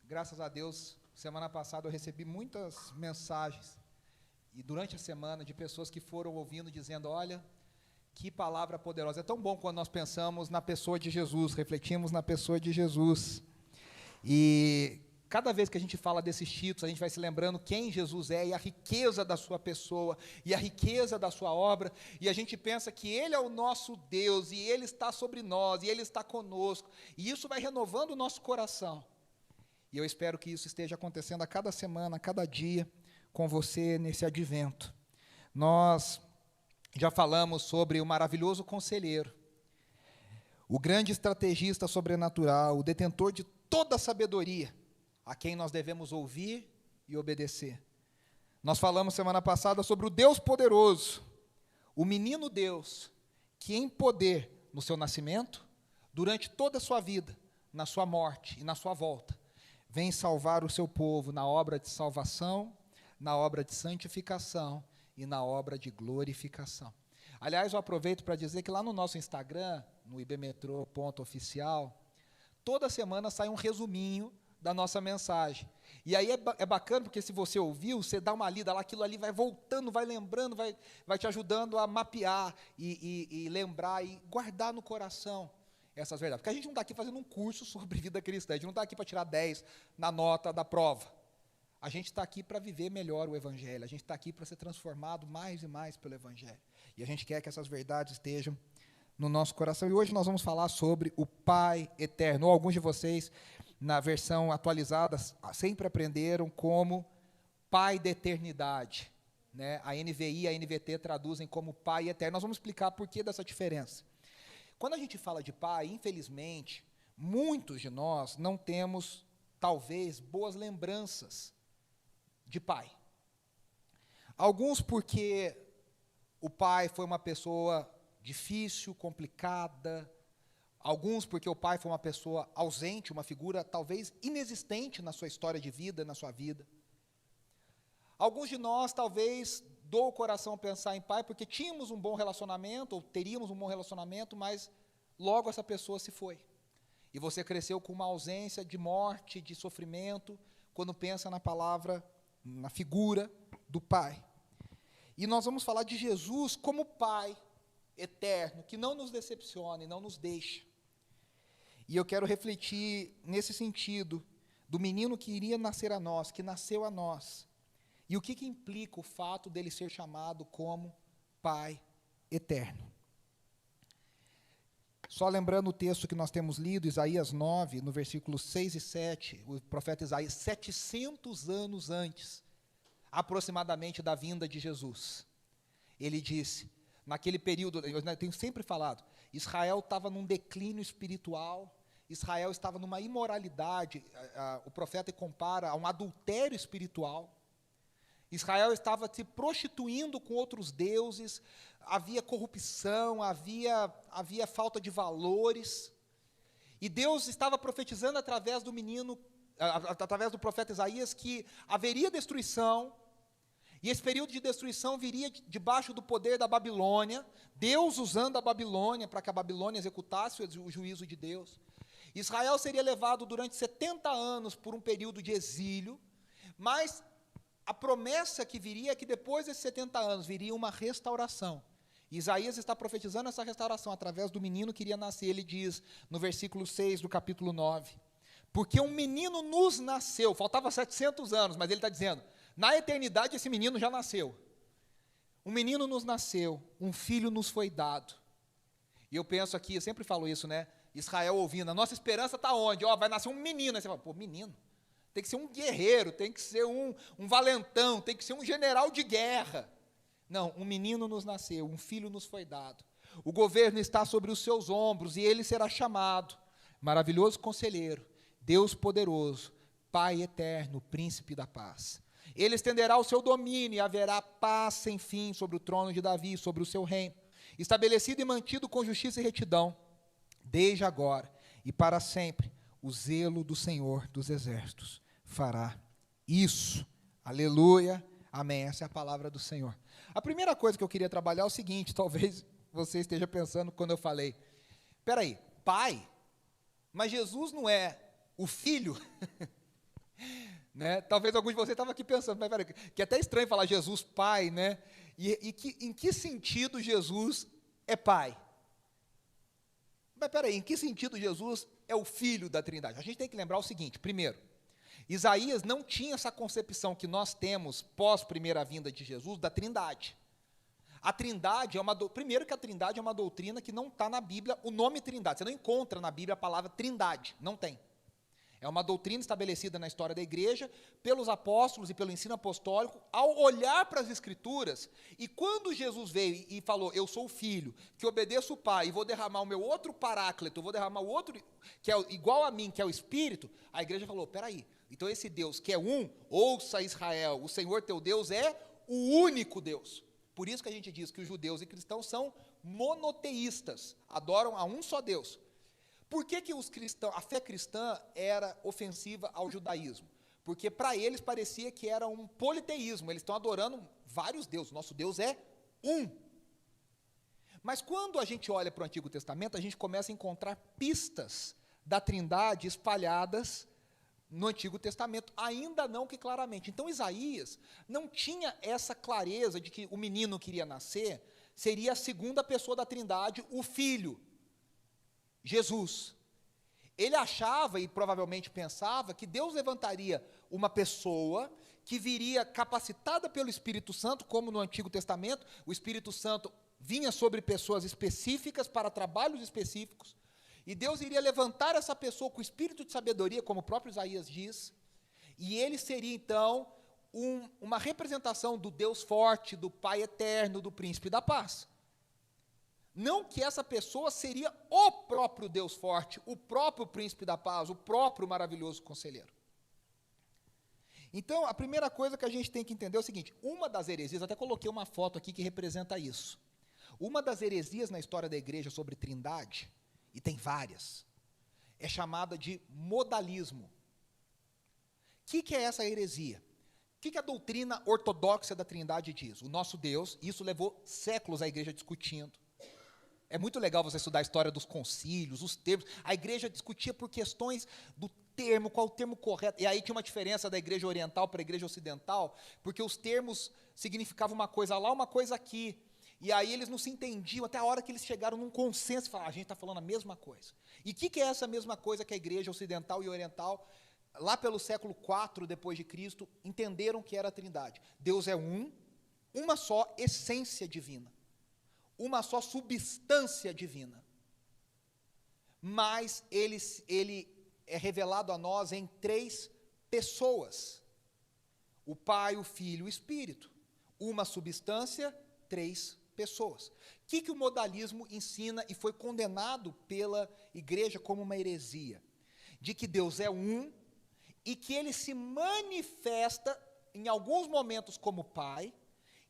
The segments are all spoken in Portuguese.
Graças a Deus, semana passada eu recebi muitas mensagens, e durante a semana, de pessoas que foram ouvindo, dizendo, olha, que palavra poderosa. É tão bom quando nós pensamos na pessoa de Jesus, refletimos na pessoa de Jesus. E cada vez que a gente fala desses títulos, a gente vai se lembrando quem Jesus é, e a riqueza da sua pessoa, e a riqueza da sua obra, e a gente pensa que Ele é o nosso Deus, e Ele está sobre nós, e Ele está conosco, e isso vai renovando o nosso coração. E eu espero que isso esteja acontecendo a cada semana, a cada dia, com você nesse advento. Nós já falamos sobre o maravilhoso conselheiro, o grande estrategista sobrenatural, o detentor de toda a sabedoria, a quem nós devemos ouvir e obedecer. Nós falamos semana passada sobre o Deus poderoso, o menino Deus, que em poder, no seu nascimento, durante toda a sua vida, na sua morte e na sua volta, vem salvar o seu povo na obra de salvação, na obra de santificação e na obra de glorificação. Aliás, eu aproveito para dizer que lá no nosso Instagram, no ibmetro.oficial, toda semana sai um resuminho da nossa mensagem. E aí é bacana, porque se você ouviu, você dá uma lida lá, aquilo ali vai voltando, vai lembrando, vai te ajudando a mapear e lembrar e guardar no coração essas verdades. Porque a gente não está aqui fazendo um curso sobre vida cristã, a gente não está aqui para tirar 10 na nota da prova. A gente está aqui para viver melhor o Evangelho, a gente está aqui para ser transformado mais e mais pelo Evangelho. E a gente quer que essas verdades estejam no nosso coração. E hoje nós vamos falar sobre o Pai Eterno. Ou alguns de vocês, na versão atualizada, sempre aprenderam como Pai da Eternidade, né? A NVI e a NVT traduzem como Pai Eterno. Nós vamos explicar por que dessa diferença. Quando a gente fala de pai, infelizmente, muitos de nós não temos, talvez, boas lembranças de pai. Alguns porque o pai foi uma pessoa difícil, complicada. Alguns porque o pai foi uma pessoa ausente, uma figura talvez inexistente na sua história de vida, na sua vida. Alguns de nós, talvez, dou o coração a pensar em pai, porque tínhamos um bom relacionamento, ou teríamos um bom relacionamento, mas logo essa pessoa se foi. E você cresceu com uma ausência de morte, de sofrimento, quando pensa na palavra, na figura do pai. E nós vamos falar de Jesus como pai eterno, que não nos decepciona e não nos deixa. E eu quero refletir nesse sentido, do menino que iria nascer a nós, que nasceu a nós. E o que implica o fato dele ser chamado como Pai Eterno? Só lembrando o texto que nós temos lido, Isaías 9, no versículos 6 e 7, o profeta Isaías, 700 anos antes, aproximadamente da vinda de Jesus, ele disse, naquele período, eu tenho sempre falado, Israel estava num declínio espiritual, Israel estava numa imoralidade, o profeta compara a um adultério espiritual. Israel estava se prostituindo com outros deuses, havia corrupção, havia falta de valores, e Deus estava profetizando através do menino, através do profeta Isaías, que haveria destruição, e esse período de destruição viria debaixo do poder da Babilônia, Deus usando a Babilônia para que a Babilônia executasse o juízo de Deus. Israel seria levado durante 70 anos por um período de exílio, mas a promessa que viria é que depois desses 70 anos viria uma restauração. Isaías está profetizando essa restauração através do menino que iria nascer. Ele diz no versículo 6 do capítulo 9, porque um menino nos nasceu, faltava 700 anos, mas ele está dizendo, na eternidade esse menino já nasceu. Um menino nos nasceu, um filho nos foi dado. E eu penso aqui, eu sempre falo isso, né? Israel ouvindo, a nossa esperança está onde? Vai nascer um menino. Aí você fala, menino? Tem que ser um guerreiro, tem que ser um valentão, tem que ser um general de guerra. Não, um menino nos nasceu, um filho nos foi dado. O governo está sobre os seus ombros e ele será chamado maravilhoso conselheiro, Deus poderoso, Pai eterno, príncipe da paz. Ele estenderá o seu domínio e haverá paz sem fim sobre o trono de Davi, sobre o seu reino, estabelecido e mantido com justiça e retidão, desde agora e para sempre. O zelo do Senhor dos exércitos fará isso. Aleluia, amém. Essa é a palavra do Senhor. A primeira coisa que eu queria trabalhar é o seguinte, talvez você esteja pensando quando eu falei, espera aí, pai? Mas Jesus não é o filho? né? Talvez alguns de vocês estavam aqui pensando, mas peraí, que é até estranho falar Jesus Pai, né? Em que sentido Jesus é Pai? Mas peraí, em que sentido Jesus é o Filho da Trindade? A gente tem que lembrar o seguinte: primeiro, Isaías não tinha essa concepção que nós temos pós primeira vinda de Jesus da Trindade. A Trindade primeiro que a Trindade é uma doutrina que não está na Bíblia, o nome Trindade. Você não encontra na Bíblia a palavra Trindade, não tem. É uma doutrina estabelecida na história da igreja, pelos apóstolos e pelo ensino apostólico, ao olhar para as Escrituras, e quando Jesus veio e falou, eu sou o Filho, que obedeço o Pai, e vou derramar o meu outro Paráclito, vou derramar o outro, que é igual a mim, que é o Espírito, a igreja falou, peraí, então esse Deus que é um, ouça Israel, o Senhor teu Deus é o único Deus. Por isso que a gente diz que os judeus e cristãos são monoteístas, adoram a um só Deus. Por que a fé cristã era ofensiva ao judaísmo? Porque para eles parecia que era um politeísmo, eles estão adorando vários deuses, nosso Deus é um. Mas quando a gente olha para o Antigo Testamento, a gente começa a encontrar pistas da Trindade espalhadas no Antigo Testamento, ainda não que claramente. Então Isaías não tinha essa clareza de que o menino que iria nascer seria a segunda pessoa da Trindade, o Filho, Jesus. Ele achava e provavelmente pensava que Deus levantaria uma pessoa que viria capacitada pelo Espírito Santo, como no Antigo Testamento, o Espírito Santo vinha sobre pessoas específicas para trabalhos específicos, e Deus iria levantar essa pessoa com espírito de sabedoria, como o próprio Isaías diz, e ele seria então uma representação do Deus forte, do Pai eterno, do Príncipe da Paz. Não que essa pessoa seria o próprio Deus forte, o próprio Príncipe da Paz, o próprio maravilhoso Conselheiro. Então, a primeira coisa que a gente tem que entender é o seguinte, uma das heresias, até coloquei uma foto aqui que representa isso, uma das heresias na história da igreja sobre Trindade, e tem várias, é chamada de modalismo. O que é essa heresia? O que a doutrina ortodoxa da Trindade diz? O nosso Deus, isso levou séculos a igreja discutindo. É muito legal você estudar a história dos concílios, os termos. A igreja discutia por questões do termo, qual o termo correto. E aí tinha uma diferença da igreja oriental para a igreja ocidental, porque os termos significavam uma coisa lá, uma coisa aqui. E aí eles não se entendiam, até a hora que eles chegaram num consenso e falaram, a gente está falando a mesma coisa. E o que é essa mesma coisa que a igreja ocidental e oriental, lá pelo século IV depois de Cristo, entenderam que era a Trindade? Deus é uma só essência divina, uma só substância divina. Mas ele é revelado a nós em 3 pessoas. O Pai, o Filho e o Espírito. Uma substância, 3 pessoas. O que o modalismo ensina e foi condenado pela igreja como uma heresia? De que Deus é um e que ele se manifesta em alguns momentos como Pai,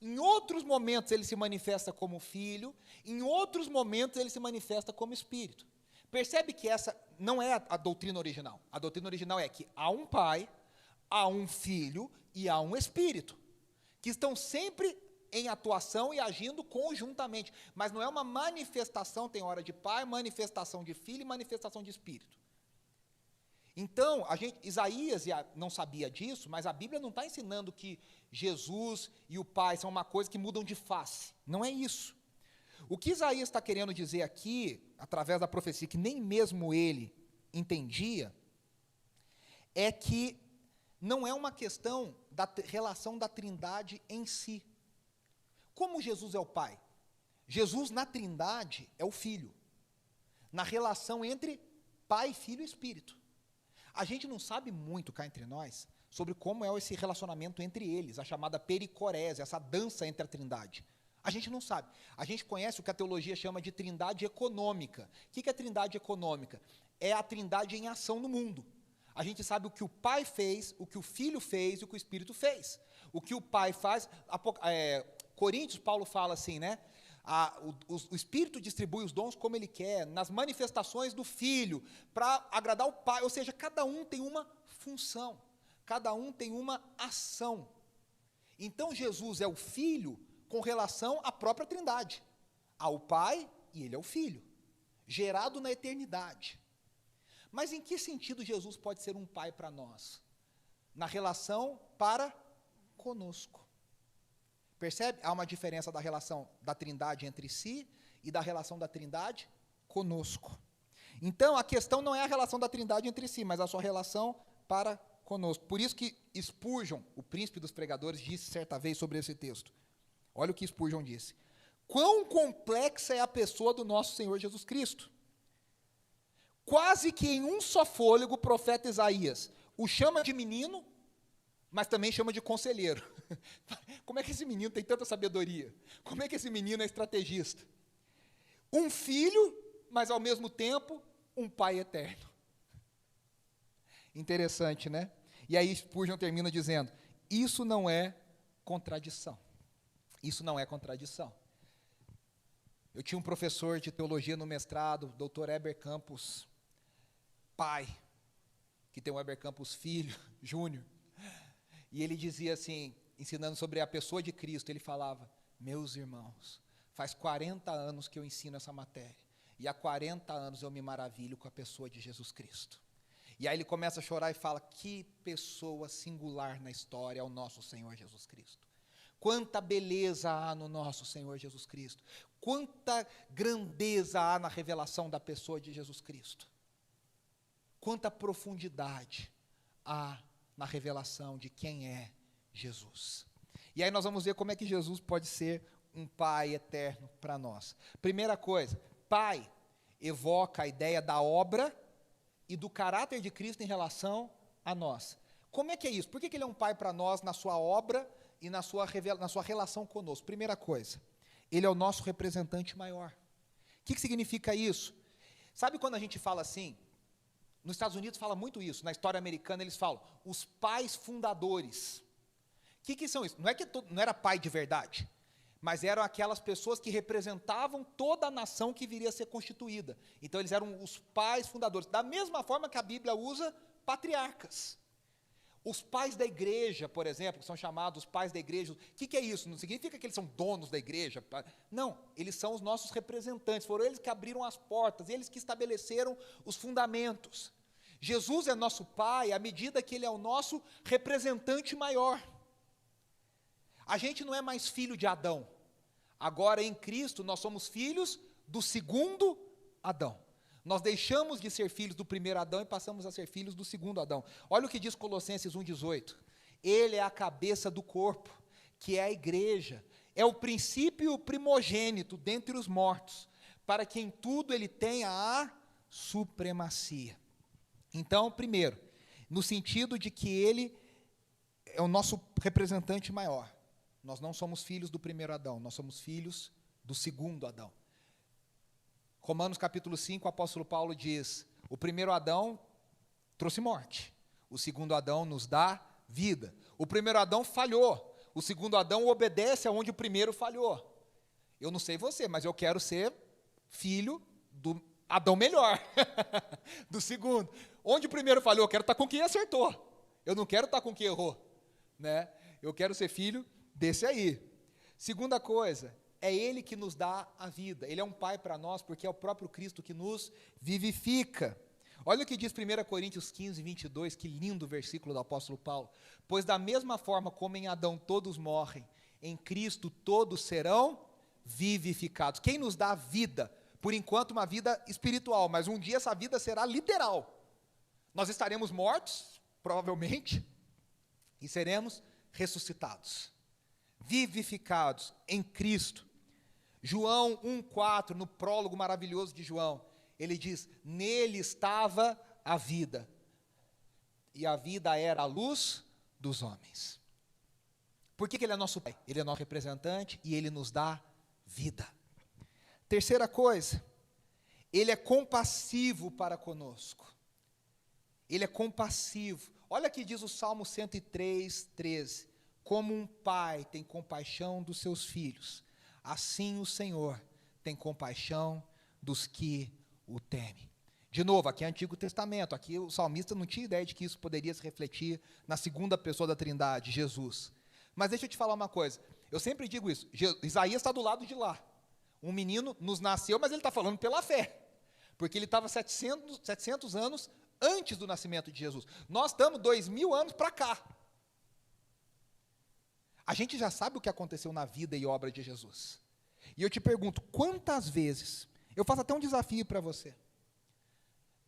em outros momentos ele se manifesta como Filho, em outros momentos ele se manifesta como Espírito. Percebe que essa não é a doutrina original. A doutrina original é que há um Pai, há um Filho e há um Espírito, que estão sempre em atuação e agindo conjuntamente, mas não é uma manifestação, tem hora de Pai, manifestação de Filho e manifestação de Espírito. Então, Isaías não sabia disso, mas a Bíblia não está ensinando que Jesus e o Pai são uma coisa que mudam de face. Não é isso. O que Isaías está querendo dizer aqui, através da profecia, que nem mesmo ele entendia, é que não é uma questão da relação da Trindade em si. Como Jesus é o Pai? Jesus, na Trindade, é o Filho. Na relação entre Pai, Filho e Espírito. A gente não sabe muito cá entre nós sobre como é esse relacionamento entre eles, a chamada pericorese, essa dança entre a Trindade. A gente não sabe. A gente conhece o que a teologia chama de Trindade econômica. O que é Trindade econômica? É a Trindade em ação no mundo. A gente sabe o que o Pai fez, o que o Filho fez e o que o Espírito fez. O que o Pai faz, Coríntios, Paulo fala assim, né? O Espírito distribui os dons como Ele quer, nas manifestações do Filho, para agradar o Pai, ou seja, cada um tem uma função, cada um tem uma ação. Então, Jesus é o Filho com relação à própria Trindade, ao Pai e Ele é o Filho, gerado na eternidade. Mas em que sentido Jesus pode ser um Pai para nós? na relação para conosco. Percebe? Há uma diferença da relação da Trindade entre si e da relação da Trindade conosco. Então, a questão não é a relação da Trindade entre si, mas a sua relação para conosco. Por isso que Spurgeon, o príncipe dos pregadores, disse certa vez sobre esse texto. Olha o que Spurgeon disse. Quão complexa é a pessoa do nosso Senhor Jesus Cristo. Quase que em um só fôlego o profeta Isaías o chama de menino, mas também chama de conselheiro. Como é que esse menino tem tanta sabedoria? Como é que esse menino é estrategista? Um filho, mas ao mesmo tempo um pai eterno. Interessante, né? E aí Spurgeon termina dizendo, isso não é contradição. Isso não é contradição. Eu tinha um professor de teologia no mestrado, Dr. Heber Campos, pai, que tem o Heber Campos filho, Júnior, e ele dizia assim, ensinando sobre a pessoa de Cristo, ele falava, meus irmãos, faz 40 anos que eu ensino essa matéria, e há 40 anos eu me maravilho com a pessoa de Jesus Cristo. E aí ele começa a chorar e fala, que pessoa singular na história é o nosso Senhor Jesus Cristo. Quanta beleza há no nosso Senhor Jesus Cristo. Quanta grandeza há na revelação da pessoa de Jesus Cristo. Quanta profundidade há na revelação de quem é Jesus. E aí nós vamos ver como é que Jesus pode ser um Pai eterno para nós. Primeira coisa, Pai evoca a ideia da obra e do caráter de Cristo em relação a nós. Como é que é isso? Por que ele é um Pai para nós na sua obra e na sua relação conosco? Primeira coisa, ele é o nosso representante maior. O que significa isso? Sabe quando a gente fala assim, nos Estados Unidos fala muito isso, na história americana eles falam, os pais fundadores. O que são isso? Não é que não era pai de verdade, mas eram aquelas pessoas que representavam toda a nação que viria a ser constituída. Então eles eram os pais fundadores, da mesma forma que a Bíblia usa patriarcas. Os pais da igreja, por exemplo, que são chamados pais da igreja, o que é isso? Não significa que eles são donos da igreja. Não, eles são os nossos representantes, foram eles que abriram as portas, eles que estabeleceram os fundamentos. Jesus é nosso Pai à medida que Ele é o nosso representante maior. A gente não é mais filho de Adão. Agora, em Cristo, nós somos filhos do segundo Adão. Nós deixamos de ser filhos do primeiro Adão e passamos a ser filhos do segundo Adão. Olha o que diz Colossenses 1,18. Ele é a cabeça do corpo, que é a igreja. É o princípio e o primogênito dentre os mortos, para que em tudo ele tenha a supremacia. Então, primeiro, no sentido de que ele é o nosso representante maior. Nós não somos filhos do primeiro Adão, nós somos filhos do segundo Adão. Romanos capítulo 5, o apóstolo Paulo diz, o primeiro Adão trouxe morte, o segundo Adão nos dá vida. O primeiro Adão falhou, o segundo Adão obedece aonde o primeiro falhou. Eu não sei você, mas eu quero ser filho do Adão melhor, do segundo. Onde o primeiro falhou, eu quero estar com quem acertou, eu não quero estar com quem errou, né? Eu quero ser filho desse aí. Segunda coisa, é Ele que nos dá a vida. Ele é um Pai para nós, porque é o próprio Cristo que nos vivifica. Olha o que diz 1 Coríntios 15, 22, que lindo versículo do apóstolo Paulo. Pois da mesma forma como em Adão todos morrem, em Cristo todos serão vivificados. Quem nos dá a vida? Por enquanto uma vida espiritual, mas um dia essa vida será literal. Nós estaremos mortos, provavelmente, e seremos ressuscitados. Vivificados em Cristo. João 1,4, no prólogo maravilhoso de João, ele diz, nele estava a vida, e a vida era a luz dos homens. Por que ele é nosso Pai? Ele é nosso representante e ele nos dá vida. Terceira coisa, ele é compassivo para conosco. Ele é compassivo. Olha que diz o Salmo 103, 13. Como um pai tem compaixão dos seus filhos, assim o Senhor tem compaixão dos que o temem. De novo, aqui é Antigo Testamento, aqui o salmista não tinha ideia de que isso poderia se refletir na segunda pessoa da Trindade, Jesus. Mas deixa eu te falar uma coisa, eu sempre digo isso, Isaías está do lado de lá. Um menino nos nasceu, mas ele está falando pela fé, porque ele estava 700 anos antes do nascimento de Jesus. Nós estamos 2000 anos para cá. A gente já sabe o que aconteceu na vida e obra de Jesus. E eu te pergunto, quantas vezes, eu faço até um desafio para você.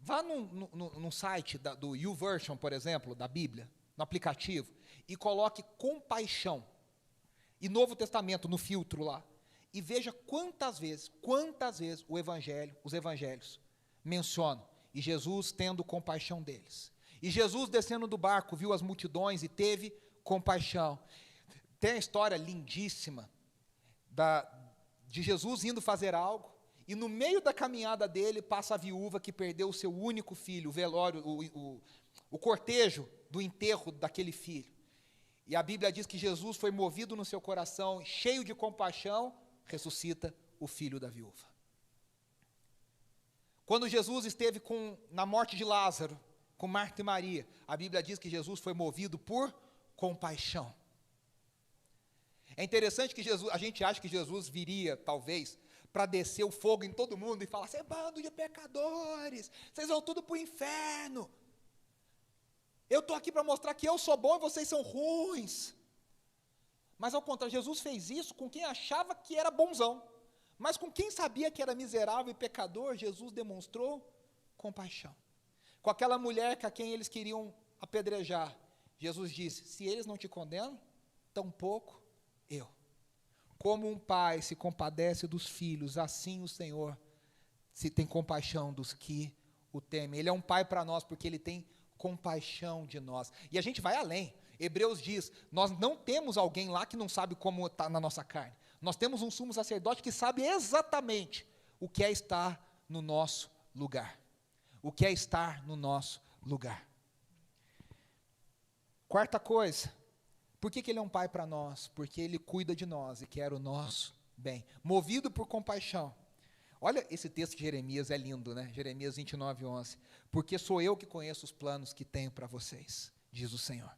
Vá num site do YouVersion, por exemplo, da Bíblia, no aplicativo, e coloque compaixão, e Novo Testamento no filtro lá, e veja quantas vezes os evangelhos mencionam, e Jesus tendo compaixão deles. E Jesus descendo do barco, viu as multidões e teve compaixão. Tem a história lindíssima de Jesus indo fazer algo, e no meio da caminhada dele passa a viúva que perdeu o seu único filho, o velório, o cortejo do enterro daquele filho. E a Bíblia diz que Jesus foi movido no seu coração, cheio de compaixão, ressuscita o filho da viúva. Quando Jesus esteve na morte de Lázaro, com Marta e Maria, a Bíblia diz que Jesus foi movido por compaixão. É interessante que a gente acha que Jesus viria, talvez, para descer o fogo em todo mundo e falar, você é bando de pecadores, vocês vão tudo para o inferno. Eu estou aqui para mostrar que eu sou bom e vocês são ruins. Mas ao contrário, Jesus fez isso com quem achava que era bonzão. Mas com quem sabia que era miserável e pecador, Jesus demonstrou compaixão. Com aquela mulher a quem eles queriam apedrejar, Jesus disse, se eles não te condenam, tampouco eu. Como um pai se compadece dos filhos, assim o Senhor se tem compaixão dos que o temem. Ele é um pai para nós, porque Ele tem compaixão de nós. E a gente vai além. Hebreus diz, nós não temos alguém lá que não sabe como está na nossa carne. Nós temos um sumo sacerdote que sabe exatamente o que é estar no nosso lugar. O que é estar no nosso lugar. Quarta coisa, por que Ele é um pai para nós? Porque Ele cuida de nós e quer o nosso bem. Movido por compaixão. Olha, esse texto de Jeremias é lindo, né? Jeremias 29:11. Porque sou eu que conheço os planos que tenho para vocês, diz o Senhor.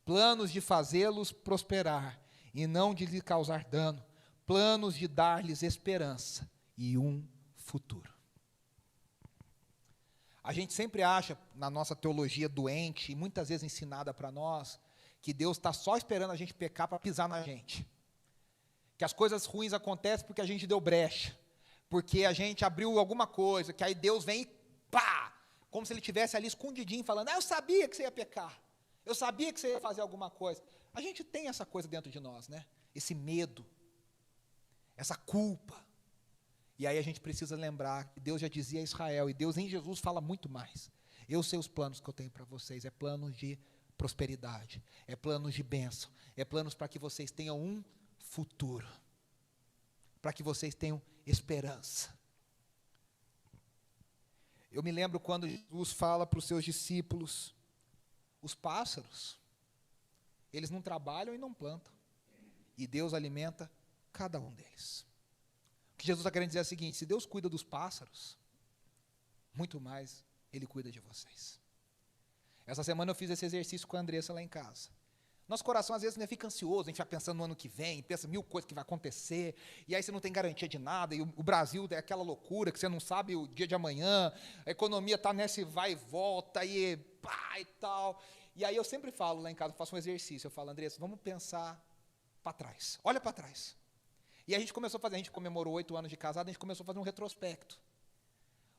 Planos de fazê-los prosperar e não de lhe causar dano. Planos de dar-lhes esperança e um futuro. A gente sempre acha, na nossa teologia doente, e muitas vezes ensinada para nós, que Deus está só esperando a gente pecar para pisar na gente. Que as coisas ruins acontecem porque a gente deu brecha. Porque a gente abriu alguma coisa, que aí Deus vem e pá! Como se Ele estivesse ali escondidinho, falando, eu sabia que você ia pecar. Eu sabia que você ia fazer alguma coisa. A gente tem essa coisa dentro de nós, né? Esse medo, essa culpa. E aí a gente precisa lembrar que Deus já dizia a Israel, e Deus em Jesus fala muito mais. Eu sei os planos que eu tenho para vocês, é planos de prosperidade, é planos de bênção, é planos para que vocês tenham um futuro, para que vocês tenham esperança. Eu me lembro quando Jesus fala para os seus discípulos, os pássaros, eles não trabalham e não plantam, e Deus alimenta cada um deles. O que Jesus está querendo dizer é o seguinte, se Deus cuida dos pássaros, muito mais Ele cuida de vocês. Essa semana eu fiz esse exercício com a Andressa lá em casa. Nosso coração às vezes fica ansioso, a gente vai pensando no ano que vem, pensa mil coisas que vai acontecer, e aí você não tem garantia de nada, e o Brasil é aquela loucura que você não sabe o dia de amanhã, a economia está nesse vai e volta, e pá e tal. E aí eu sempre falo lá em casa, eu faço um exercício, eu falo, Andressa, vamos pensar para trás, olha para trás. E a gente começou a fazer, a gente comemorou 8 anos de casado, a gente começou a fazer um retrospecto.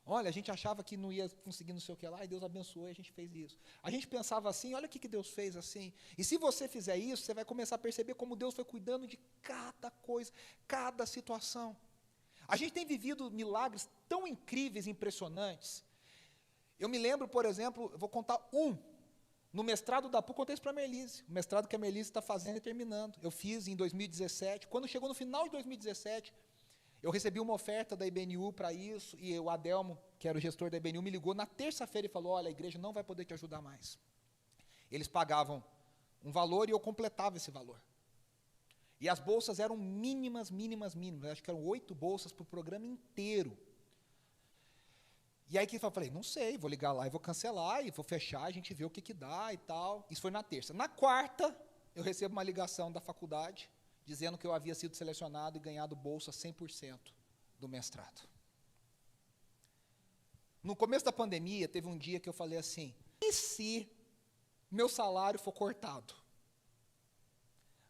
Olha, a gente achava que não ia conseguir não sei o que lá, e Deus abençoou, e a gente fez isso. A gente pensava assim, olha o que Deus fez assim. E se você fizer isso, você vai começar a perceber como Deus foi cuidando de cada coisa, cada situação. A gente tem vivido milagres tão incríveis e impressionantes. Eu me lembro, por exemplo, eu vou contar no mestrado da PUC, contei isso para a Merlise, o mestrado que a Merlise está fazendo e terminando. Eu fiz em 2017, quando chegou no final de 2017, eu recebi uma oferta da IBNU para isso, e o Adelmo, que era o gestor da IBNU, me ligou na terça-feira e falou, olha, a igreja não vai poder te ajudar mais. Eles pagavam um valor e eu completava esse valor. E as bolsas eram mínimas, acho que eram 8 bolsas para o programa inteiro. E aí que eu falei, não sei, vou ligar lá e vou cancelar, e vou fechar, a gente vê o que dá e tal. Isso foi na terça. Na quarta, eu recebo uma ligação da faculdade, dizendo que eu havia sido selecionado e ganhado bolsa 100% do mestrado. No começo da pandemia, teve um dia que eu falei assim, e se meu salário for cortado?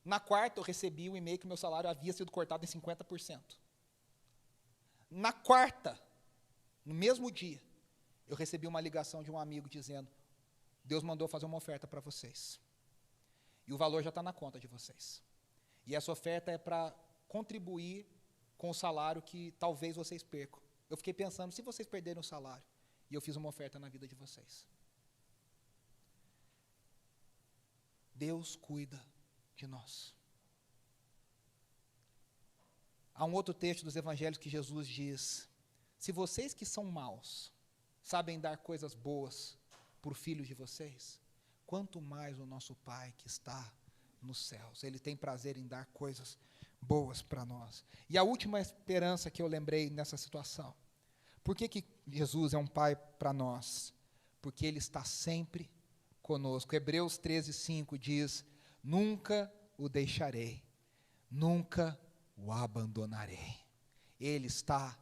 Na quarta, eu recebi um e-mail que meu salário havia sido cortado em 50%. Na quarta, no mesmo dia, eu recebi uma ligação de um amigo dizendo, Deus mandou fazer uma oferta para vocês. E o valor já está na conta de vocês. E essa oferta é para contribuir com o salário que talvez vocês percam. Eu fiquei pensando, se vocês perderem o salário, e eu fiz uma oferta na vida de vocês. Deus cuida de nós. Há um outro texto dos evangelhos que Jesus diz, se vocês que são maus, sabem dar coisas boas para os filhos de vocês, quanto mais o nosso Pai que está nos céus, Ele tem prazer em dar coisas boas para nós. E a última esperança que eu lembrei nessa situação, por que Jesus é um Pai para nós? Porque Ele está sempre conosco. Hebreus 13:5 diz, nunca o deixarei, nunca o abandonarei. Ele está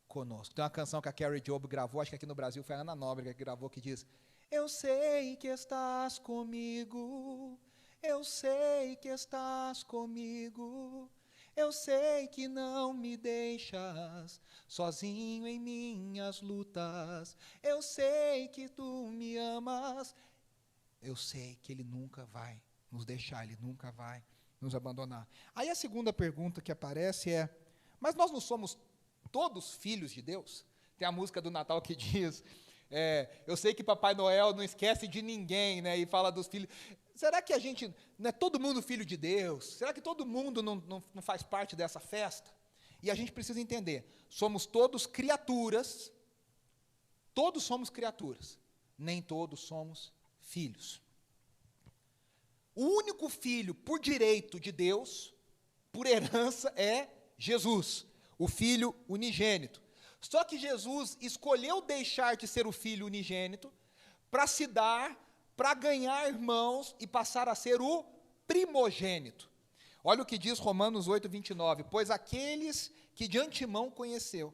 conosco. Tem uma canção que a Carrie Job gravou, acho que aqui no Brasil foi a Ana Nóbrega que gravou, que diz, eu sei que estás comigo, eu sei que estás comigo, eu sei que não me deixas sozinho em minhas lutas, eu sei que tu me amas, eu sei que Ele nunca vai nos deixar, Ele nunca vai nos abandonar. Aí a segunda pergunta que aparece é, mas nós não somos todos filhos de Deus? Tem a música do Natal que diz, eu sei que Papai Noel não esquece de ninguém, né, e fala dos filhos. Será que a gente, não é todo mundo filho de Deus? Será que todo mundo não faz parte dessa festa? E a gente precisa entender, somos todos criaturas, todos somos criaturas, nem todos somos filhos. O único filho por direito de Deus, por herança, é Jesus, o Filho unigênito. Só que Jesus escolheu deixar de ser o Filho unigênito para se dar, para ganhar irmãos e passar a ser o primogênito. Olha o que diz Romanos 8:29, pois aqueles que de antemão conheceu,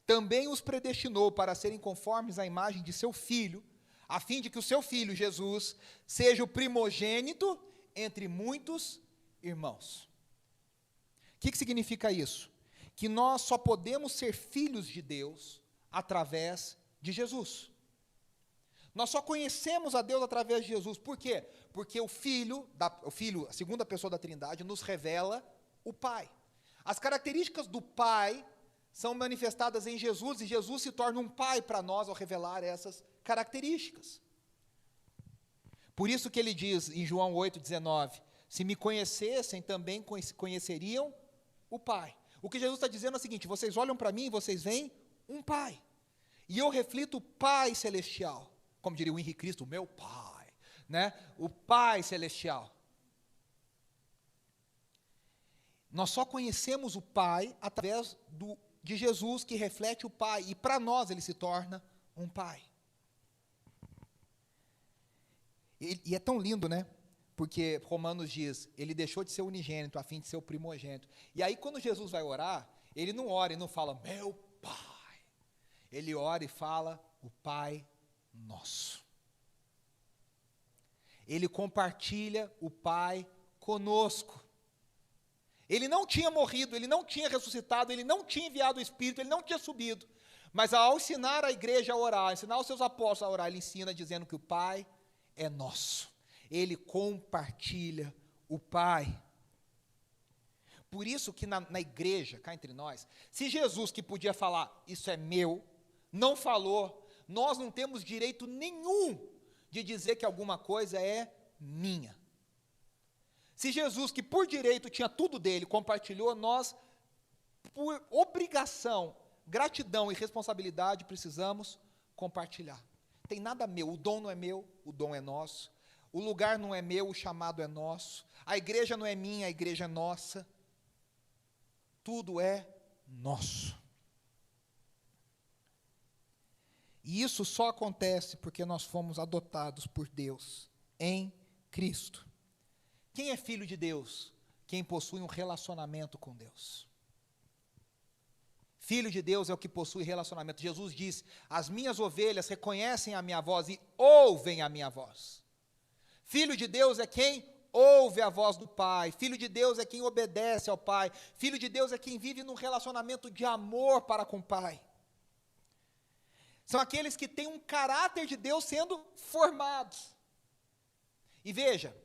também os predestinou para serem conformes à imagem de seu Filho, a fim de que o seu Filho, Jesus, seja o primogênito entre muitos irmãos. O que significa isso? Que nós só podemos ser filhos de Deus através de Jesus. Nós só conhecemos a Deus através de Jesus. Por quê? Porque o Filho, a segunda pessoa da Trindade, nos revela o Pai. As características do Pai são manifestadas em Jesus, e Jesus se torna um Pai para nós ao revelar essas características. Por isso que ele diz em João 8:19, se me conhecessem, também conheceriam o Pai. O que Jesus está dizendo é o seguinte, vocês olham para mim e vocês veem um Pai. E eu reflito o Pai celestial, como diria o Henrique Cristo, o meu Pai, né? O Pai celestial. Nós só conhecemos o Pai através de Jesus, que reflete o Pai, e para nós ele se torna um Pai. E é tão lindo, né? Porque Romanos diz, ele deixou de ser unigênito a fim de ser o primogênito. E aí quando Jesus vai orar, ele não ora e não fala, meu Pai. Ele ora e fala, o Pai nosso. Ele compartilha o Pai conosco. Ele não tinha morrido, ele não tinha ressuscitado, ele não tinha enviado o Espírito, ele não tinha subido. Mas ao ensinar a igreja a orar, ensinar os seus apóstolos a orar, ele ensina dizendo que o Pai é nosso. Ele compartilha o Pai. Por isso que na igreja, cá entre nós, se Jesus, que podia falar, isso é meu, não falou, nós não temos direito nenhum de dizer que alguma coisa é minha. Se Jesus, que por direito tinha tudo dele, compartilhou, nós, por obrigação, gratidão e responsabilidade, precisamos compartilhar. Tem nada meu, o dom não é meu, o dom é nosso. O lugar não é meu, o chamado é nosso. A igreja não é minha, a igreja é nossa. Tudo é nosso. E isso só acontece porque nós fomos adotados por Deus em Cristo. Quem é filho de Deus? Quem possui um relacionamento com Deus. Filho de Deus é o que possui relacionamento. Jesus disse: as minhas ovelhas reconhecem a minha voz e ouvem a minha voz. Filho de Deus é quem ouve a voz do Pai. Filho de Deus é quem obedece ao Pai. Filho de Deus é quem vive num relacionamento de amor para com o Pai. São aqueles que têm um caráter de Deus sendo formados. E veja,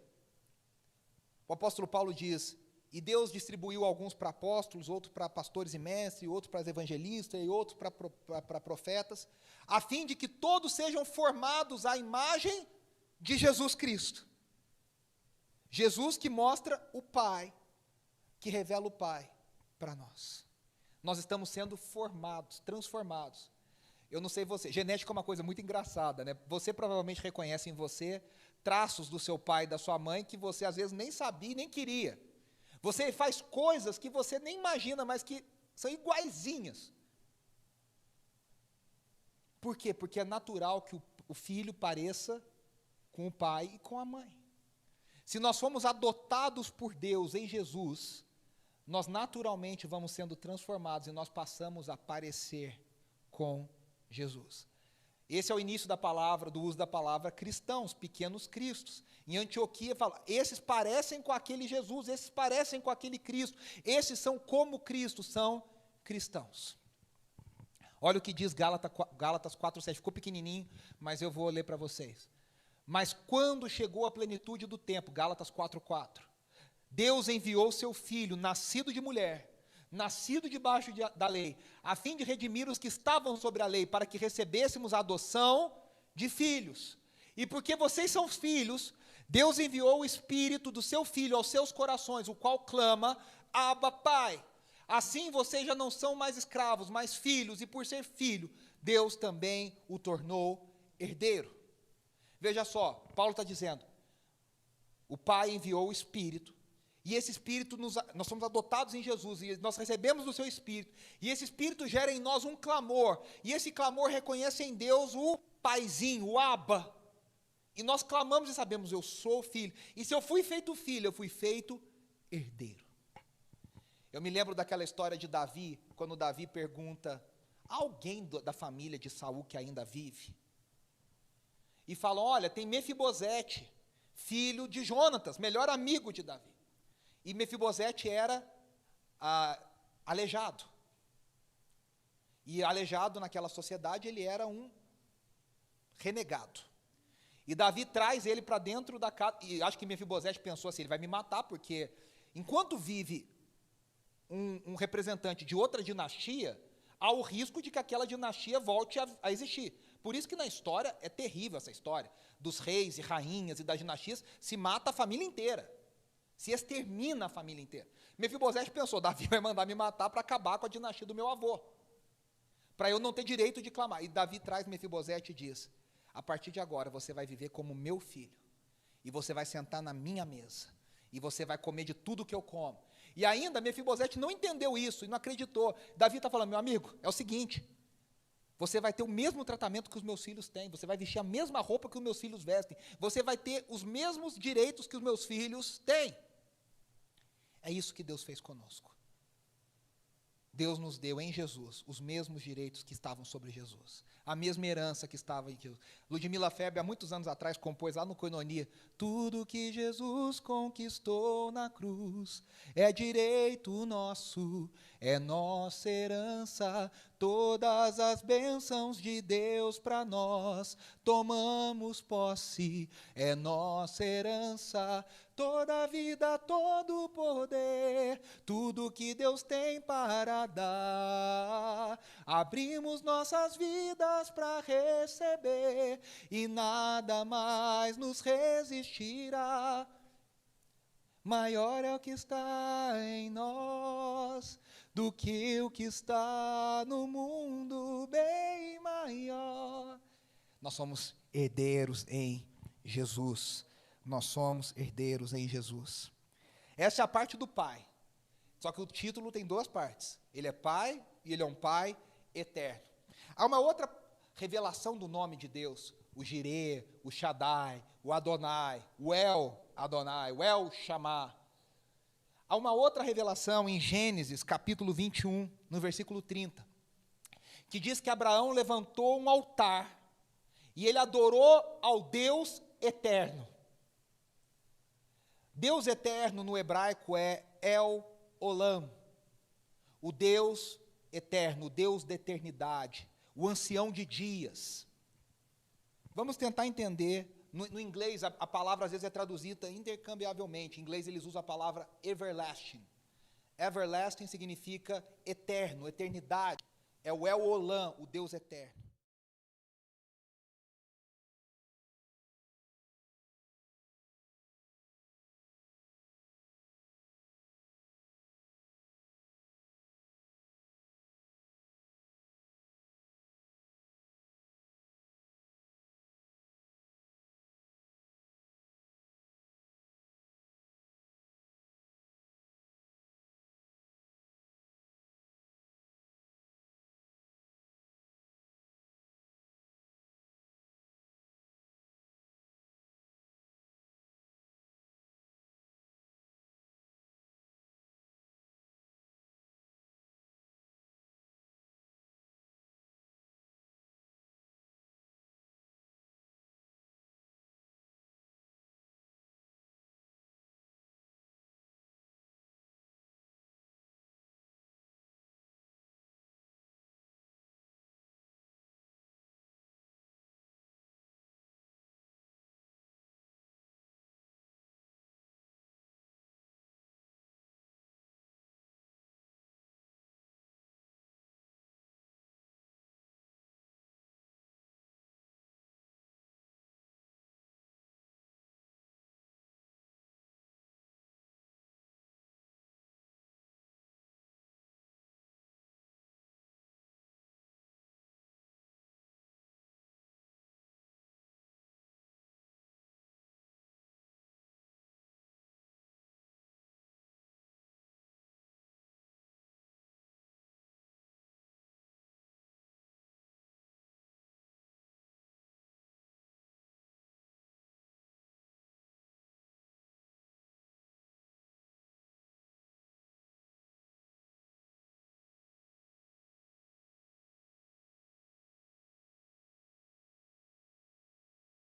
o apóstolo Paulo diz: e Deus distribuiu alguns para apóstolos, outros para pastores e mestres, outros para evangelistas e outros para profetas, a fim de que todos sejam formados à imagem de Jesus Cristo. Jesus que mostra o Pai, que revela o Pai para nós. Nós estamos sendo formados, transformados. Eu não sei você, genética é uma coisa muito engraçada, né? Você provavelmente reconhece em você traços do seu pai e da sua mãe que você às vezes nem sabia e nem queria. Você faz coisas que você nem imagina, mas que são iguaizinhas. Por quê? Porque é natural que o filho pareça com o pai e com a mãe. Se nós fomos adotados por Deus em Jesus, nós naturalmente vamos sendo transformados e nós passamos a parecer com Jesus. Esse é o início da palavra, do uso da palavra cristãos, pequenos cristos. Em Antioquia fala: esses parecem com aquele Jesus, esses parecem com aquele Cristo, esses são como Cristo, são cristãos. Olha o que diz Gálatas 4:7, ficou pequenininho, mas eu vou ler para vocês. Mas quando chegou a plenitude do tempo, Gálatas 4:4, Deus enviou seu Filho, nascido de mulher, nascido debaixo da lei, a fim de redimir os que estavam sobre a lei, para que recebêssemos a adoção de filhos. E porque vocês são filhos, Deus enviou o Espírito do seu Filho aos seus corações, o qual clama: Abba, Pai. Assim vocês já não são mais escravos, mas filhos, e por ser filho, Deus também o tornou herdeiro. Veja só, Paulo está dizendo: o Pai enviou o Espírito, e esse Espírito, nós somos adotados em Jesus, e nós recebemos do seu Espírito, e esse Espírito gera em nós um clamor, e esse clamor reconhece em Deus o Paizinho, o Abba, e nós clamamos e sabemos: eu sou filho, e se eu fui feito filho, eu fui feito herdeiro. Eu me lembro daquela história de Davi, quando Davi pergunta: há alguém da família de Saul que ainda vive? E falam: olha, tem Mefibosete, filho de Jonatas, melhor amigo de Davi. E Mefibosete era aleijado. E aleijado naquela sociedade, ele era um renegado. E Davi traz ele para dentro da casa, e acho que Mefibosete pensou assim: ele vai me matar, porque enquanto vive um representante de outra dinastia, há o risco de que aquela dinastia volte a existir. Por isso que na história, é terrível essa história, dos reis e rainhas e das dinastias, se mata a família inteira, se extermina a família inteira. Mefibosete pensou: Davi vai mandar me matar para acabar com a dinastia do meu avô, para eu não ter direito de clamar. E Davi traz Mefibosete e diz: a partir de agora você vai viver como meu filho, e você vai sentar na minha mesa, e você vai comer de tudo que eu como. E ainda Mefibosete não entendeu isso e não acreditou. Davi está falando: meu amigo, é o seguinte, você vai ter o mesmo tratamento que os meus filhos têm, você vai vestir a mesma roupa que os meus filhos vestem, você vai ter os mesmos direitos que os meus filhos têm. É isso que Deus fez conosco. Deus nos deu em Jesus os mesmos direitos que estavam sobre Jesus, a mesma herança que estava em Jesus. Ludmila Febre, há muitos anos atrás, compôs lá no Koinonia: tudo que Jesus conquistou na cruz é direito nosso, é nossa herança, todas as bênçãos de Deus para nós, tomamos posse, é nossa herança, toda a vida, todo o poder, tudo que Deus tem para dar, abrimos nossas vidas para receber, e nada mais nos resistirá. Maior é o que está em nós do que o que está no mundo, bem maior. Nós somos herdeiros em Jesus. Nós somos herdeiros em Jesus. Essa é a parte do Pai. Só que o título tem duas partes. Ele é Pai e ele é um Pai eterno. Há uma outra revelação do nome de Deus: o Jirê, o Shaddai, o Adonai, o El Adonai, o El Shammah. Há uma outra revelação em Gênesis, capítulo 21, no versículo 30, que diz que Abraão levantou um altar e ele adorou ao Deus eterno. Deus eterno no hebraico é El Olam, o Deus eterno, o Deus da eternidade, o ancião de dias. Vamos tentar entender. No inglês, a palavra às vezes é traduzida intercambiavelmente. Em inglês eles usam a palavra everlasting. Everlasting significa eterno, eternidade. É o El Olam, o Deus eterno.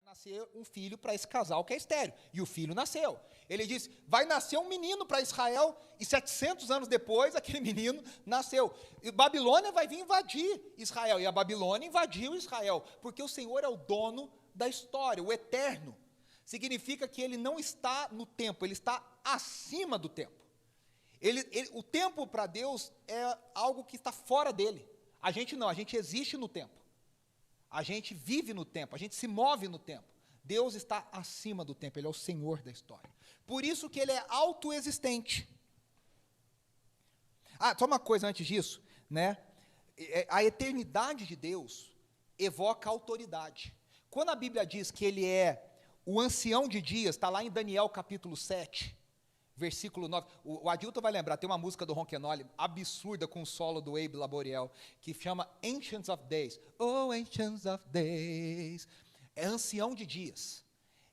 Nascer um filho para esse casal que é estéril. E o filho nasceu. Ele disse, vai nascer um menino para Israel, e 700 anos depois, aquele menino nasceu. E Babilônia vai vir invadir Israel, e a Babilônia invadiu Israel, porque o Senhor é o dono da história, o eterno. Significa que ele não está no tempo, ele está acima do tempo. O tempo para Deus é algo que está fora dele. A gente não, a gente existe no tempo. A gente vive no tempo, a gente se move no tempo. Deus está acima do tempo, Ele é o Senhor da história. Por isso que Ele é autoexistente. Só uma coisa antes disso, né? A eternidade de Deus evoca autoridade. Quando a Bíblia diz que Ele é o ancião de dias, está lá em Daniel capítulo 7, versículo 9, o Adilton vai lembrar, tem uma música do Ronquenoli, absurda, com o solo do Abe Laboriel, que chama Ancients of Days. Oh, Ancients of Days. É ancião de dias.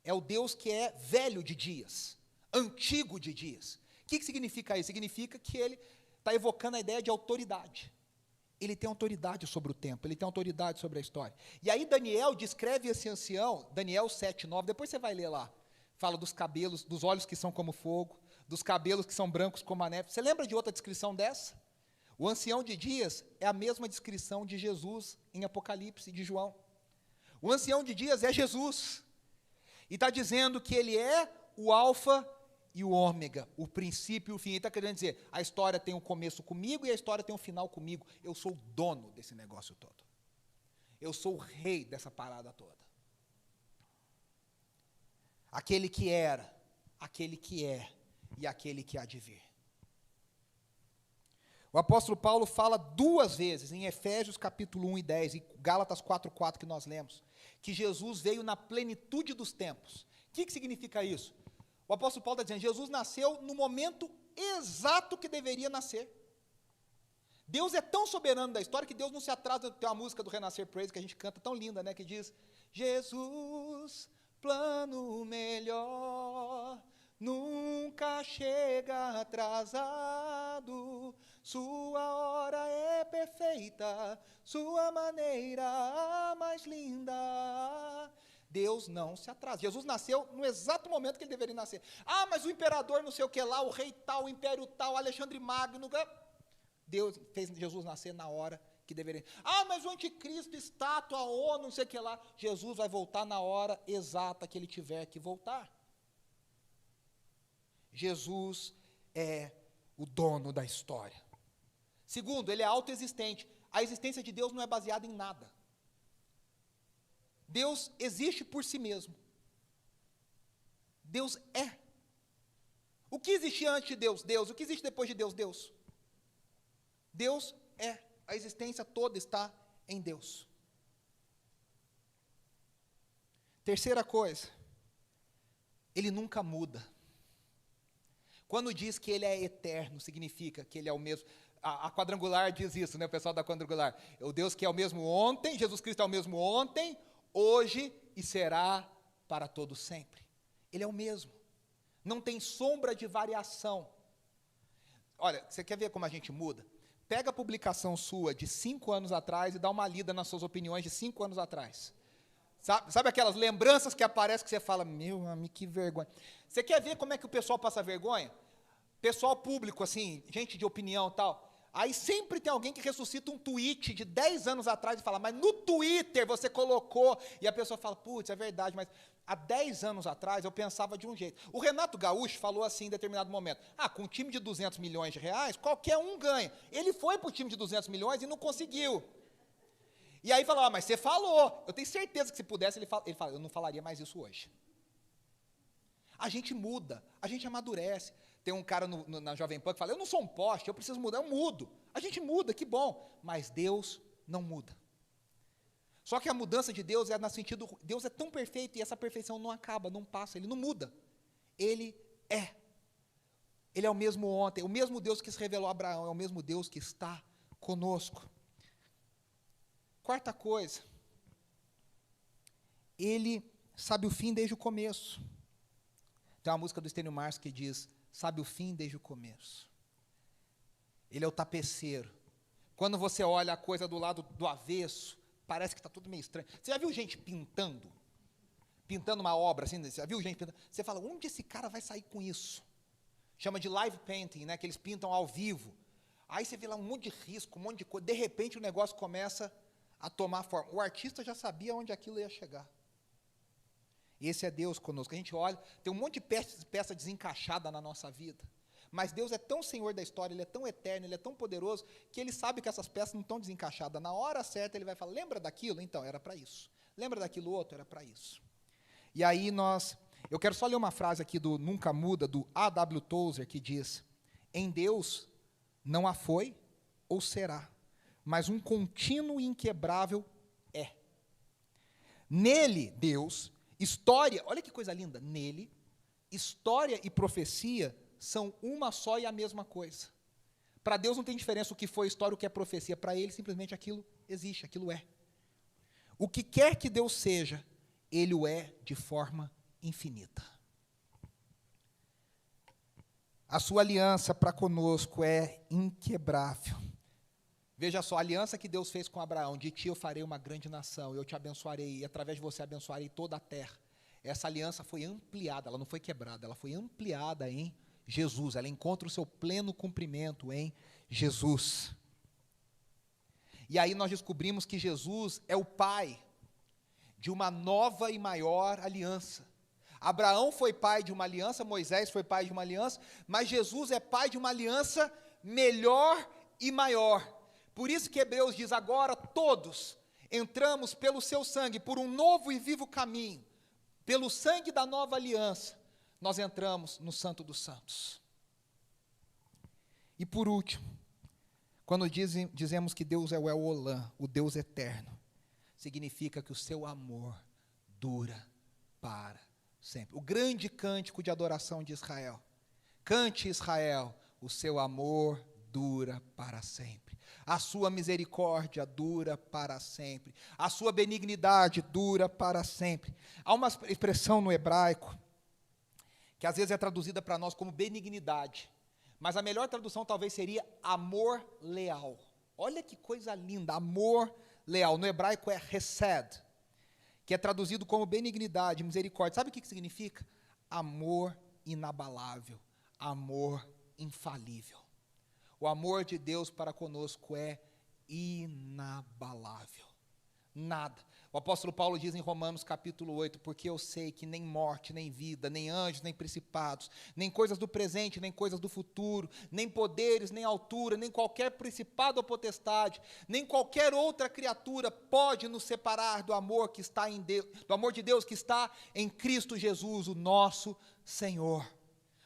É o Deus que é velho de dias, antigo de dias. O que significa isso? Significa que ele está evocando a ideia de autoridade. Ele tem autoridade sobre o tempo, ele tem autoridade sobre a história. E aí Daniel descreve esse ancião, Daniel 7:9, depois você vai ler lá. Fala dos cabelos, dos olhos que são como fogo, dos cabelos que são brancos como a neve. Você lembra de outra descrição dessa? O ancião de dias é a mesma descrição de Jesus em Apocalipse, de João. O ancião de dias é Jesus. E está dizendo que ele é o alfa e o ômega, o princípio e o fim. Ele está querendo dizer, a história tem um começo comigo e a história tem um final comigo. Eu sou o dono desse negócio todo. Eu sou o rei dessa parada toda. Aquele que era, aquele que é e aquele que há de vir. O apóstolo Paulo fala 2 vezes, em Efésios capítulo 1 e 10, e Gálatas 4:4 que nós lemos, que Jesus veio na plenitude dos tempos. O que significa isso? O apóstolo Paulo está dizendo, Jesus nasceu no momento exato que deveria nascer. Deus é tão soberano da história que Deus não se atrasa. Tem uma música do Renascer Praise que a gente canta tão linda, né, que diz, Jesus, plano melhor, nunca chega atrasado, sua hora é perfeita, sua maneira a mais linda. Deus não se atrasa. Jesus nasceu no exato momento que ele deveria nascer. Ah, mas o imperador não sei o que lá, o rei tal, o império tal, Alexandre Magno. Deus fez Jesus nascer na hora que deveria. Ah, mas o anticristo, estátua, a ONU, não sei o que lá. Jesus vai voltar na hora exata que ele tiver que voltar. Jesus é o dono da história. Segundo, ele é autoexistente. A existência de Deus não é baseada em nada. Deus existe por si mesmo. Deus é. O que existia antes de Deus? Deus. O que existe depois de Deus? Deus. Deus é. A existência toda está em Deus. Terceira coisa, ele nunca muda. Quando diz que ele é eterno, significa que ele é o mesmo. A quadrangular diz isso, né, o pessoal da quadrangular. O Deus que é o mesmo ontem, Jesus Cristo é o mesmo ontem, hoje e será para todo sempre. Ele é o mesmo. Não tem sombra de variação. Olha, você quer ver como a gente muda? Pega a publicação sua de 5 anos atrás e dá uma lida nas suas opiniões de 5 anos atrás. Sabe aquelas lembranças que aparecem que você fala, meu amigo, que vergonha. Você quer ver como é que o pessoal passa vergonha? Pessoal público, assim, gente de opinião e tal. Aí sempre tem alguém que ressuscita um tweet de 10 anos atrás e fala, mas no Twitter você colocou. E a pessoa fala, putz, é verdade, mas há 10 anos atrás eu pensava de um jeito. O Renato Gaúcho falou assim em determinado momento, com um time de 200 milhões de reais, qualquer um ganha. Ele foi para o time de 200 milhões e não conseguiu. E aí falou, mas você falou. Eu tenho certeza que se pudesse, ele fala, eu não falaria mais isso hoje. A gente muda, a gente amadurece. Tem um cara na Jovem Pan que fala, eu não sou um poste, eu preciso mudar, eu mudo. A gente muda, que bom, mas Deus não muda. Só que a mudança de Deus é no sentido, Deus é tão perfeito e essa perfeição não acaba, não passa, Ele não muda. Ele é. Ele é o mesmo ontem, o mesmo Deus que se revelou a Abraão, é o mesmo Deus que está conosco. Quarta coisa, Ele sabe o fim desde o começo. Tem uma música do Estênio Março que diz, sabe o fim desde o começo. Ele é o tapeceiro. Quando você olha a coisa do lado do avesso, parece que está tudo meio estranho. Você já viu gente pintando? Pintando uma obra, assim, você já viu gente pintando? Você fala, onde esse cara vai sair com isso? Chama de live painting, né, que eles pintam ao vivo. Aí você vê lá um monte de risco, um monte de coisa, de repente o negócio começa a tomar forma. O artista já sabia onde aquilo ia chegar. Esse é Deus conosco. A gente olha, tem um monte de peça desencaixada na nossa vida. Mas Deus é tão Senhor da história, Ele é tão eterno, Ele é tão poderoso, que Ele sabe que essas peças não estão desencaixadas. Na hora certa Ele vai falar, lembra daquilo? Então, era para isso. Lembra daquilo outro? Era para isso. E aí eu quero só ler uma frase aqui do Nunca Muda, do A.W. Tozer, que diz, em Deus não há foi ou será, mas um contínuo e inquebrável é. Nele, Deus, história, olha que coisa linda, nele, história e profecia são uma só e a mesma coisa. Para Deus não tem diferença o que foi história, o que é profecia. Para Ele, simplesmente aquilo existe, aquilo é. O que quer que Deus seja, Ele o é de forma infinita. A sua aliança para conosco é inquebrável. Veja só, a aliança que Deus fez com Abraão, de ti eu farei uma grande nação, eu te abençoarei, e através de você abençoarei toda a terra. Essa aliança foi ampliada, ela não foi quebrada, ela foi ampliada em Jesus, ela encontra o seu pleno cumprimento em Jesus. E aí nós descobrimos que Jesus é o pai de uma nova e maior aliança. Abraão foi pai de uma aliança, Moisés foi pai de uma aliança, mas Jesus é pai de uma aliança melhor e maior. Por isso que Hebreus diz, agora todos entramos pelo seu sangue, por um novo e vivo caminho, pelo sangue da nova aliança, nós entramos no Santo dos Santos. E por último, quando dizemos que Deus é o El Olam, o Deus eterno, significa que o seu amor dura para sempre. O grande cântico de adoração de Israel. Cante, Israel, o seu amor dura para sempre. A sua misericórdia dura para sempre. A sua benignidade dura para sempre. Há uma expressão no hebraico, que às vezes é traduzida para nós como benignidade, Mas a melhor tradução talvez seria amor leal. Olha que coisa linda, amor leal. No hebraico é hesed, que é traduzido como benignidade, misericórdia. Sabe o que significa? Amor inabalável, amor infalível. O amor de Deus para conosco é inabalável. Nada. O apóstolo Paulo diz em Romanos capítulo 8, porque eu sei que nem morte, nem vida, nem anjos, nem principados, nem coisas do presente, nem coisas do futuro, nem poderes, nem altura, nem qualquer principado ou potestade, nem qualquer outra criatura pode nos separar do amor que está em Deus, do amor de Deus que está em Cristo Jesus, o nosso Senhor.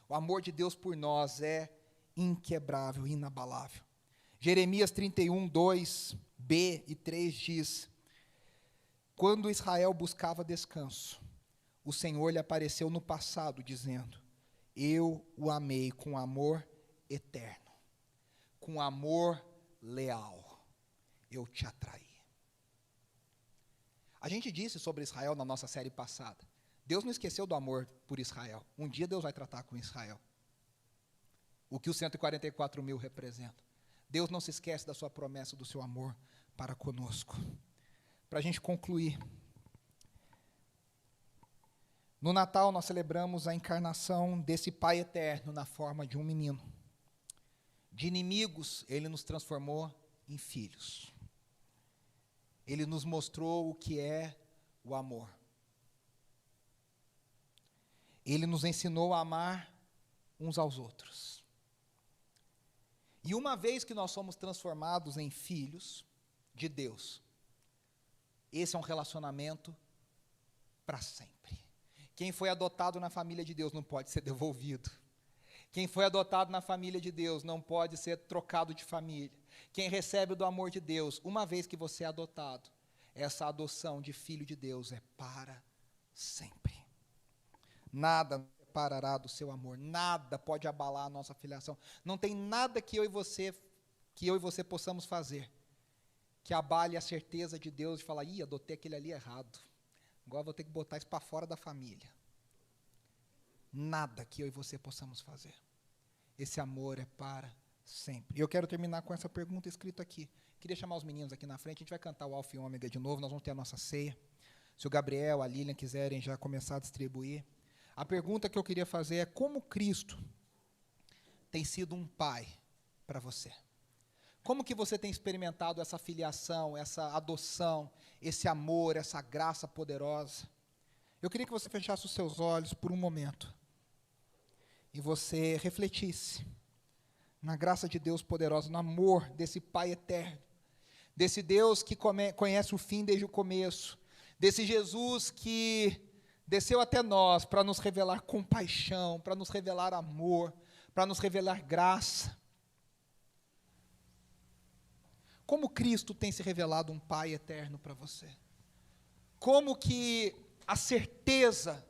O amor de Deus por nós é inquebrável, inabalável. Jeremias 31, 2b e 3 diz: quando Israel buscava descanso, o Senhor lhe apareceu no passado, dizendo: eu o amei com amor eterno, com amor leal, eu te atraí. A gente disse sobre Israel na nossa série passada. Deus não esqueceu do amor por Israel. Um dia Deus vai tratar com Israel. O que os 144 mil representam. Deus não se esquece da sua promessa, do seu amor para conosco. Para a gente concluir, no Natal nós celebramos a encarnação desse Pai eterno na forma de um menino. De inimigos, Ele nos transformou em filhos. Ele nos mostrou o que é o amor. Ele nos ensinou a amar uns aos outros. E uma vez que nós somos transformados em filhos de Deus, esse é um relacionamento para sempre. Quem foi adotado na família de Deus não pode ser devolvido. Quem foi adotado na família de Deus não pode ser trocado de família. Quem recebe do amor de Deus, uma vez que você é adotado, essa adoção de filho de Deus é para sempre. Nada separará do seu amor, nada pode abalar a nossa filiação. Não tem nada que eu e você possamos fazer que abale a certeza de Deus de falar: ih, adotei aquele ali errado, agora vou ter que botar isso para fora da família. Nada que eu e você possamos fazer. Esse amor é para sempre. E eu quero terminar com essa pergunta escrita aqui. Queria chamar os meninos aqui na frente, a gente vai cantar o Alfa e Ômega de novo, nós vamos ter a nossa ceia. Se o Gabriel, a Lilian quiserem já começar a distribuir. A pergunta que eu queria fazer é: como Cristo tem sido um pai para você? Como que você tem experimentado essa filiação, essa adoção, esse amor, essa graça poderosa? Eu queria que você fechasse os seus olhos por um momento e você refletisse na graça de Deus poderosa, no amor desse Pai eterno, desse Deus que conhece o fim desde o começo, desse Jesus que desceu até nós para nos revelar compaixão, para nos revelar amor, para nos revelar graça. Como Cristo tem se revelado um Pai eterno para você? Como que a certeza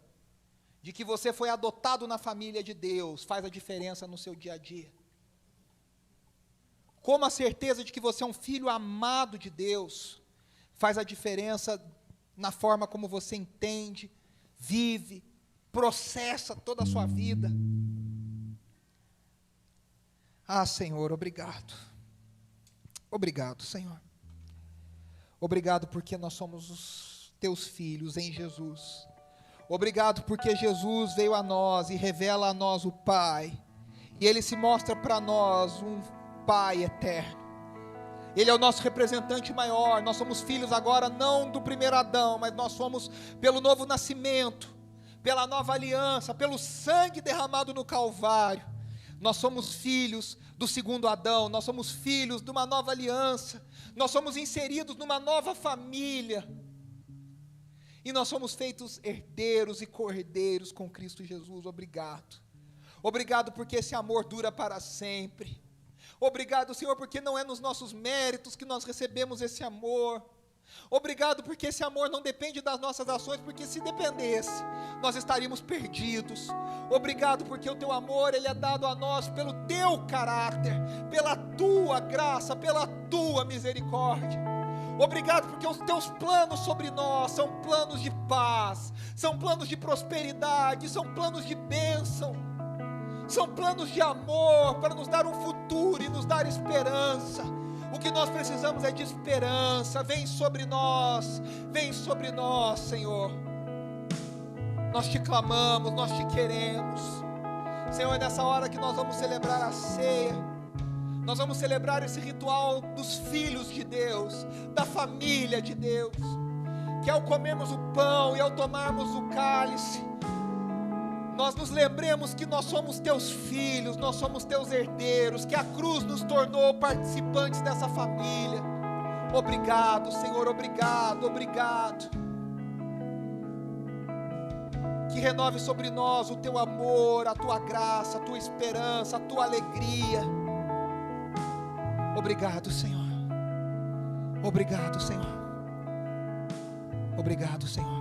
de que você foi adotado na família de Deus faz a diferença no seu dia a dia? Como a certeza de que você é um filho amado de Deus faz a diferença na forma como você entende, vive, processa toda a sua vida? Ah, Senhor, obrigado. Obrigado, Senhor. Obrigado porque nós somos os teus filhos em Jesus. Obrigado porque Jesus veio a nós e revela a nós o Pai. E Ele se mostra para nós um Pai eterno. Ele é o nosso representante maior. Nós somos filhos agora não do primeiro Adão, mas nós somos pelo novo nascimento, pela nova aliança, pelo sangue derramado no Calvário. Nós somos filhos do segundo Adão, nós somos filhos de uma nova aliança, nós somos inseridos numa nova família, e nós somos feitos herdeiros e co-herdeiros com Cristo Jesus. Obrigado. Obrigado porque esse amor dura para sempre. Obrigado, Senhor, porque não é nos nossos méritos que nós recebemos esse amor. Obrigado porque esse amor não depende das nossas ações, porque se dependesse, nós estaríamos perdidos. Obrigado porque o teu amor, ele é dado a nós pelo teu caráter, pela tua graça, pela tua misericórdia. Obrigado porque os teus planos sobre nós são planos de paz, são planos de prosperidade, são planos de bênção, São planos de amor para nos dar um futuro e nos dar esperança. O que nós precisamos é de esperança. Vem sobre nós, Senhor. Nós te clamamos, nós te queremos. Senhor, é nessa hora que nós vamos celebrar a ceia. Nós vamos celebrar esse ritual dos filhos de Deus, da família de Deus. Que ao comermos o pão e ao tomarmos o cálice, nós nos lembremos que nós somos teus filhos, nós somos teus herdeiros, que a cruz nos tornou participantes dessa família. Obrigado, Senhor, obrigado, obrigado. Que renove sobre nós o teu amor, a tua graça, a tua esperança, a tua alegria. Obrigado, Senhor. Obrigado, Senhor. Obrigado, Senhor.